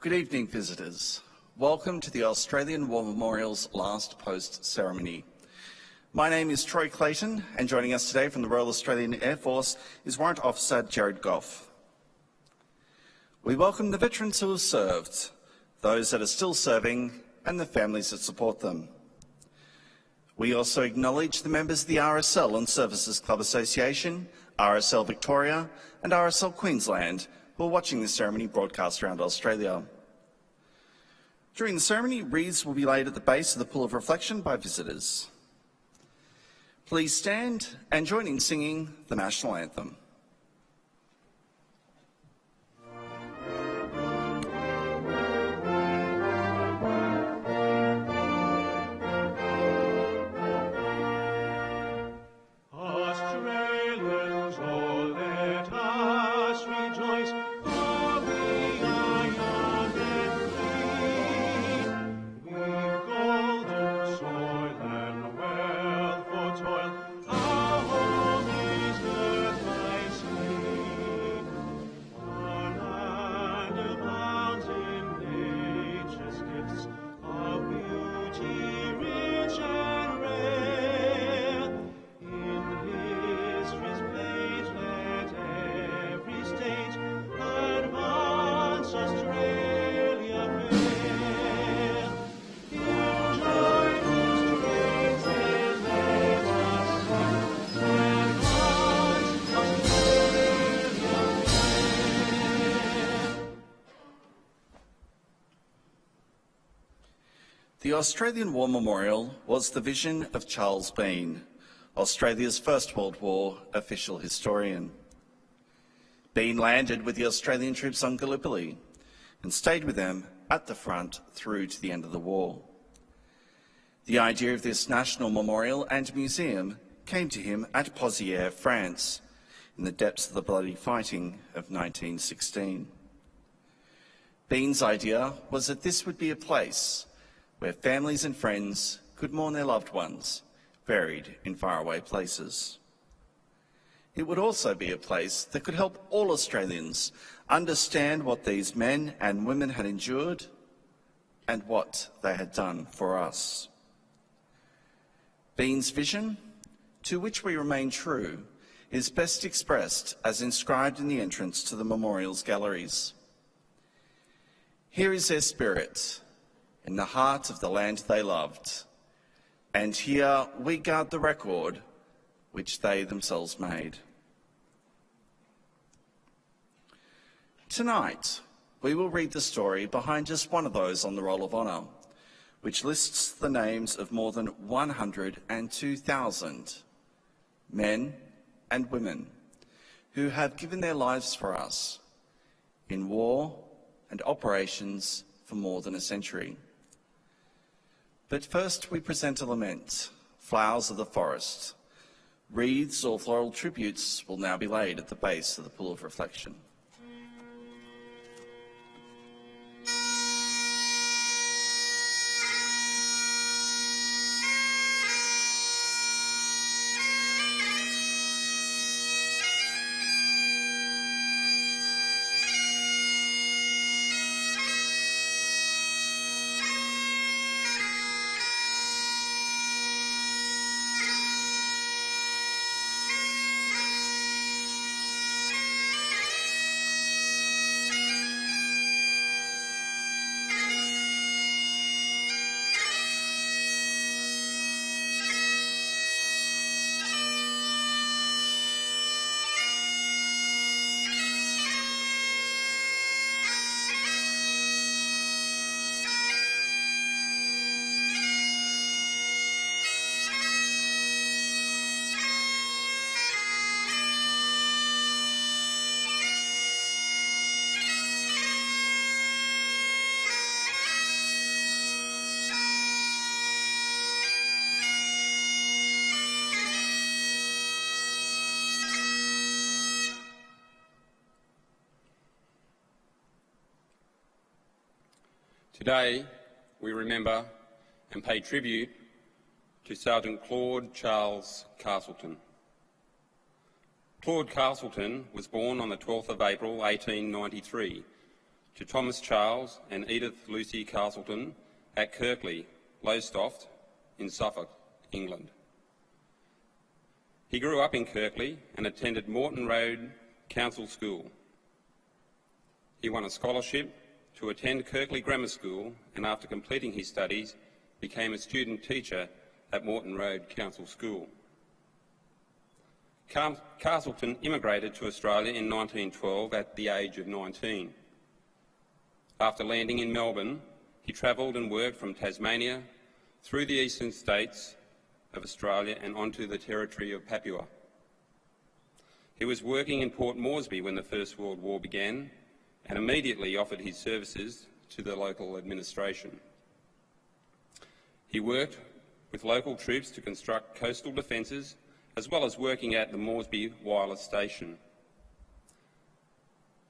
Good evening, visitors. Welcome to the Australian War Memorial's last post ceremony. My name is Troy Clayton, and joining us today from the Royal Australian Air Force is Warrant Officer Jared Goff. We welcome the veterans who have served, those that are still serving, and the families that support them. We also acknowledge the members of the RSL and Services Club Association, RSL Victoria, and RSL Queensland who are watching this ceremony broadcast around Australia. During the ceremony, wreaths will be laid at the base of the Pool of Reflection by visitors. Please stand and join in singing the National Anthem. The Australian War Memorial was the vision of Charles Bean, Australia's First World War official historian. Bean landed with the Australian troops on Gallipoli and stayed with them at the front through to the end of the war. The idea of this national memorial and museum came to him at Pozières, France, in the depths of the bloody fighting of 1916. Bean's idea was that this would be a place where families and friends could mourn their loved ones buried in faraway places. It would also be a place that could help all Australians understand what these men and women had endured and what they had done for us. Bean's vision, to which we remain true, is best expressed as inscribed in the entrance to the memorial's galleries. Here is their spirit, in the heart of the land they loved, and here we guard the record which they themselves made. Tonight, we will read the story behind just one of those on the Roll of Honour, which lists the names of more than 102,000 men and women who have given their lives for us in war and operations for more than a century. But first we present a lament, Flowers of the Forest. Wreaths or floral tributes will now be laid at the base of the Pool of Reflection. Today, we remember and pay tribute to Sergeant Claude Charles Castleton. Claude Castleton was born on the 12th of April 1893 to Thomas Charles and Edith Lucy Castleton at Kirkley, Lowestoft in Suffolk, England. He grew up in Kirkley and attended Moreton Road Council School. He won a scholarship to attend Kirkley Grammar School and after completing his studies became a student teacher at Moreton Road Council School. Castleton immigrated to Australia in 1912 at the age of 19. After landing in Melbourne, he travelled and worked from Tasmania through the eastern states of Australia and onto the territory of Papua. He was working in Port Moresby when the First World War began and immediately offered his services to the local administration. He worked with local troops to construct coastal defences as well as working at the Moresby Wireless Station.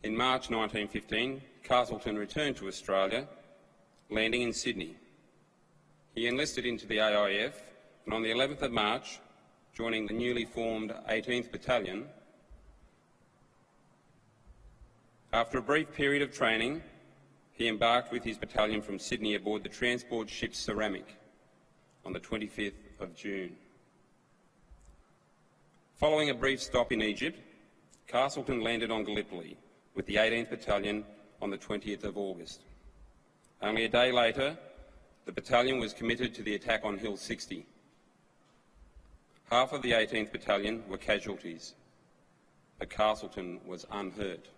In March 1915, Castleton returned to Australia, landing in Sydney. He enlisted into the AIF and on the 11th of March, joining the newly formed 18th Battalion. After a brief period of training, he embarked with his battalion from Sydney aboard the transport ship Ceramic on the 25th of June. Following a brief stop in Egypt, Castleton landed on Gallipoli with the 18th Battalion on the 20th of August. Only a day later, the battalion was committed to the attack on Hill 60. Half of the 18th Battalion were casualties, but Castleton was unhurt.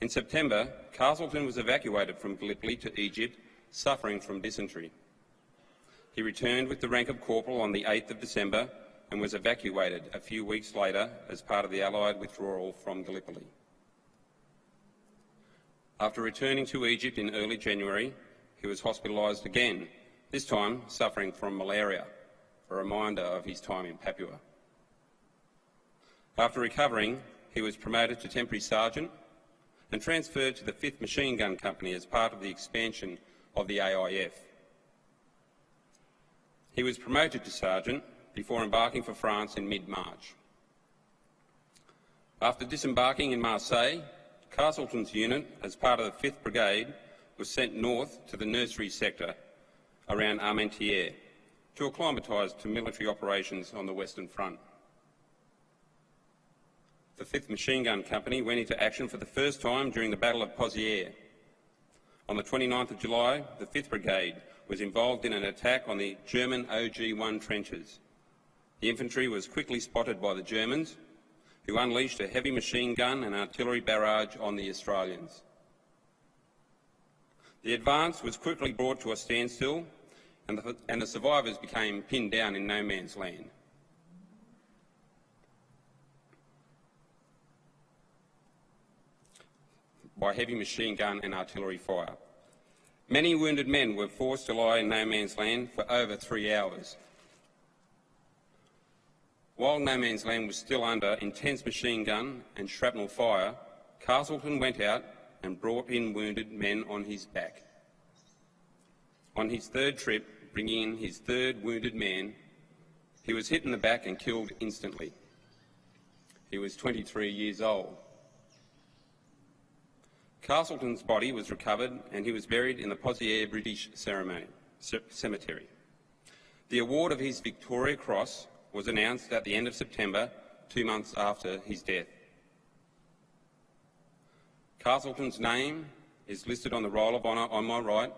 In September, Castleton was evacuated from Gallipoli to Egypt, suffering from dysentery. He returned with the rank of corporal on the 8th of December and was evacuated a few weeks later as part of the Allied withdrawal from Gallipoli. After returning to Egypt in early January, he was hospitalised again, this time suffering from malaria, a reminder of his time in Papua. After recovering, he was promoted to temporary sergeant and transferred to the 5th Machine Gun Company as part of the expansion of the AIF. He was promoted to sergeant before embarking for France in mid-March. After disembarking in Marseille, Castleton's unit, as part of the 5th Brigade, was sent north to the nursery sector around Armentières to acclimatise to military operations on the Western Front. The 5th Machine Gun Company went into action for the first time during the Battle of Pozières. On the 29th of July, the 5th Brigade was involved in an attack on the German OG-1 trenches. The infantry was quickly spotted by the Germans, who unleashed a heavy machine gun and artillery barrage on the Australians. The advance was quickly brought to a standstill, and the survivors became pinned down in no man's land. By heavy machine gun and artillery fire. Many wounded men were forced to lie in no man's land for over 3 hours. While no man's land was still under intense machine gun and shrapnel fire, Castleton went out and brought in wounded men on his back. On his third trip, bringing in his third wounded man, he was hit in the back and killed instantly. He was 23 years old. Castleton's body was recovered and he was buried in the Pozières British Cemetery. The award of his Victoria Cross was announced at the end of September, 2 months after his death. Castleton's name is listed on the Roll of Honour on my right,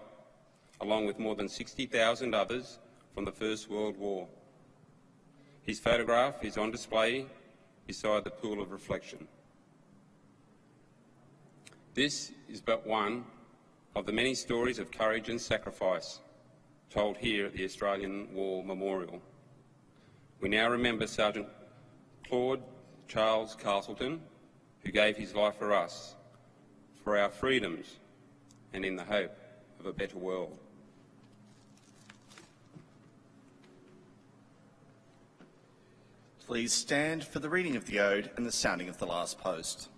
along with more than 60,000 others from the First World War. His photograph is on display beside the pool of reflection. This is but one of the many stories of courage and sacrifice told here at the Australian War Memorial. We now remember Sergeant Claude Charles Castleton, who gave his life for us, for our freedoms, and in the hope of a better world. Please stand for the reading of the Ode and the sounding of the last post.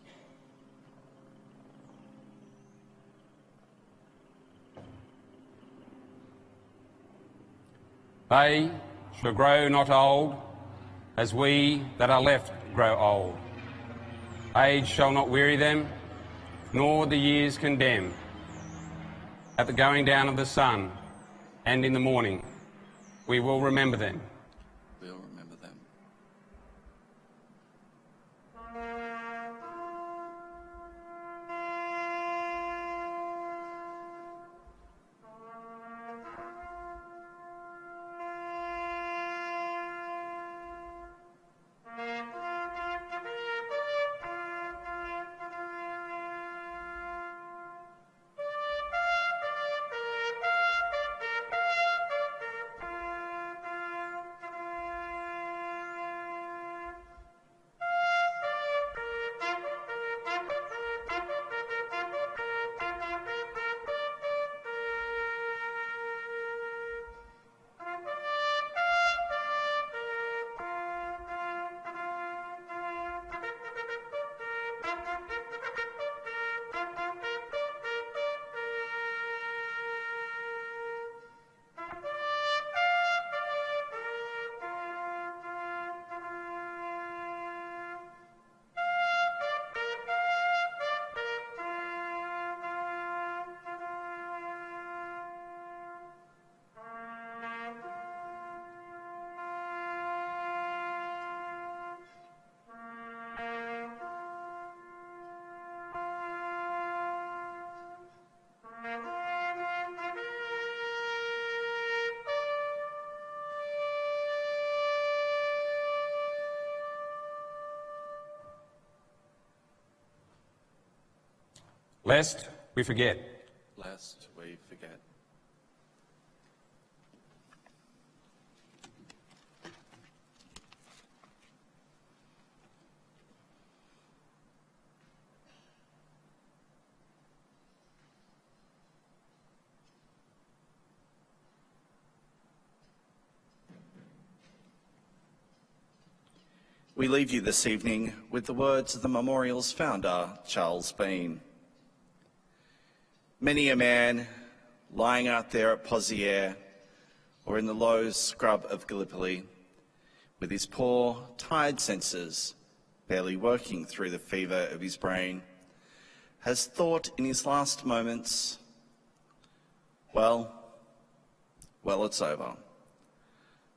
They shall grow not old, as we that are left grow old. Age shall not weary them, nor the years condemn. At the going down of the sun and in the morning, we will remember them. We'll remember them. Lest we forget. Lest we forget. We leave you this evening with the words of the memorial's founder, Charles Bean. Many a man lying out there at Pozières or in the low scrub of Gallipoli, with his poor, tired senses barely working through the fever of his brain, has thought in his last moments, well, it's over.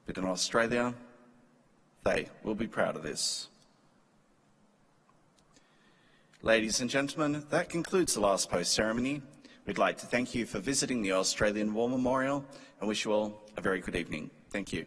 But in Australia, they will be proud of this. Ladies and gentlemen, that concludes the last post ceremony. We'd like to thank you for visiting the Australian War Memorial and wish you all a very good evening. Thank you.